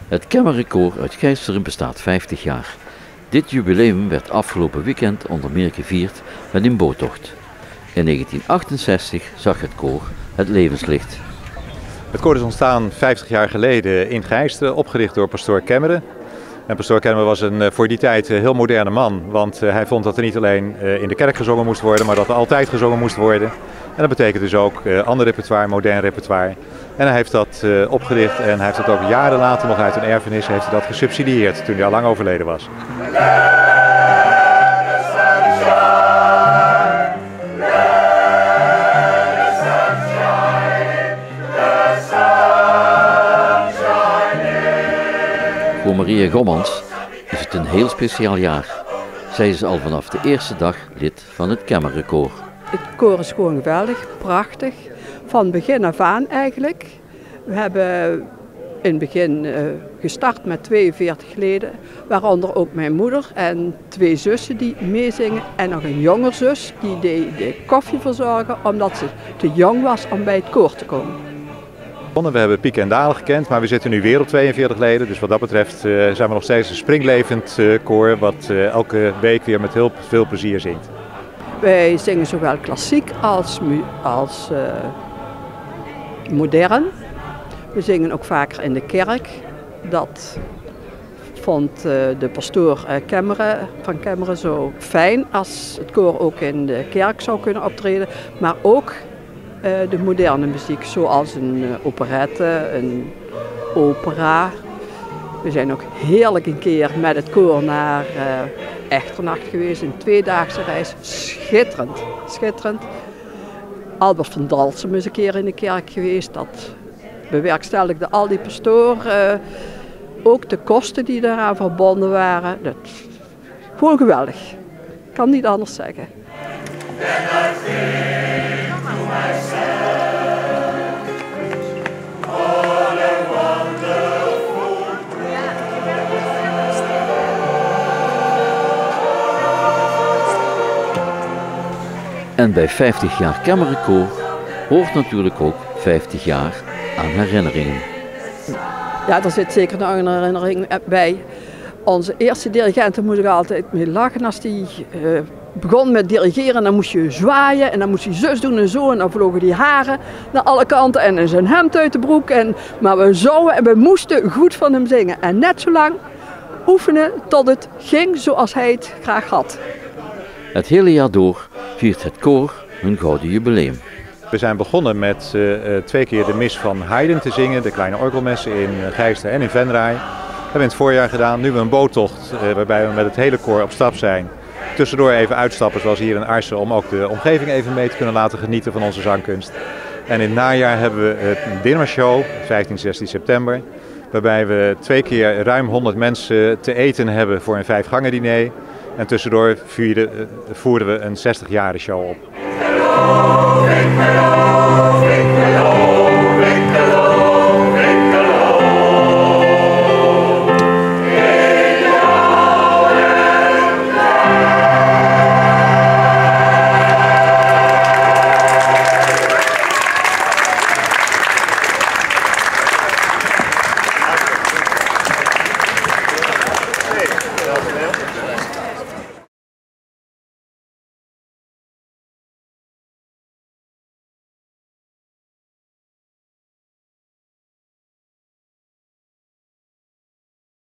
Het Kemmerenkoor uit Gijsteren bestaat 50 jaar. Dit jubileum werd afgelopen weekend onder meer gevierd met een boottocht. In 1968 zag het koor het levenslicht. Het koor is ontstaan 50 jaar geleden in Gijsteren, opgericht door pastoor Kemmeren. En pastoor Kemmeren was een voor die tijd heel moderne man, want hij vond dat er niet alleen in de kerk gezongen moest worden, maar dat er altijd gezongen moest worden. En dat betekent dus ook ander repertoire, modern repertoire. En hij heeft dat opgericht en hij heeft dat ook jaren later nog uit een erfenis heeft hij dat gesubsidieerd toen hij al lang overleden was. Voor Maria Gommans is het een heel speciaal jaar. Zij is al vanaf de eerste dag lid van het Kemmerenkoor. Het koor is gewoon geweldig, prachtig. Van begin af aan eigenlijk. We hebben in het begin gestart met 42 leden, waaronder ook mijn moeder en 2 zussen die meezingen. En nog een jonger zus die deed de koffie verzorgen omdat ze te jong was om bij het koor te komen. We hebben pieken en dalen gekend, maar we zitten nu weer op 42 leden. Dus wat dat betreft zijn we nog steeds een springlevend koor wat elke week weer met heel veel plezier zingt. Wij zingen zowel klassiek als modern. We zingen ook vaker in de kerk. Dat vond de pastoor van Kemmeren zo fijn als het koor ook in de kerk zou kunnen optreden. Maar ook de moderne muziek, zoals een operette, een opera. We zijn ook heerlijk een keer met het koor naar Echternacht geweest, een 2-daagse reis. Schitterend, schitterend. Albert van Dalsem is een keer in de kerk geweest. Dat bewerkstelligde al die pastoor. Ook de kosten die daaraan verbonden waren. Dat, gewoon geweldig. Ik kan niet anders zeggen. En bij 50 jaar Kemmerenkoor hoort natuurlijk ook 50 jaar aan herinneringen. Ja, er zit zeker een herinnering bij. Onze eerste dirigenten moest ik altijd mee lachen als die begon met dirigeren. Dan moest je zwaaien en dan moest hij zus doen en zo. En dan vlogen die haren naar alle kanten en zijn hemd uit de broek. Maar we zongen en we moesten goed van hem zingen. En net zo lang oefenen tot het ging zoals hij het graag had. Het hele jaar door viert het koor hun gouden jubileum. We zijn begonnen met 2 keer de mis van Haydn te zingen, de kleine orgelmessen in Gijsteren en in Venray. Dat hebben we in het voorjaar gedaan. Nu hebben we een boottocht waarbij we met het hele koor op stap zijn. Tussendoor even uitstappen zoals hier in Arsen om ook de omgeving even mee te kunnen laten genieten van onze zangkunst. En in het najaar hebben we een dinnershow, 15 en 16 september. Waarbij we 2 keer ruim 100 mensen te eten hebben voor een 5-gangen diner. En tussendoor voerden we een 60-jarige show op.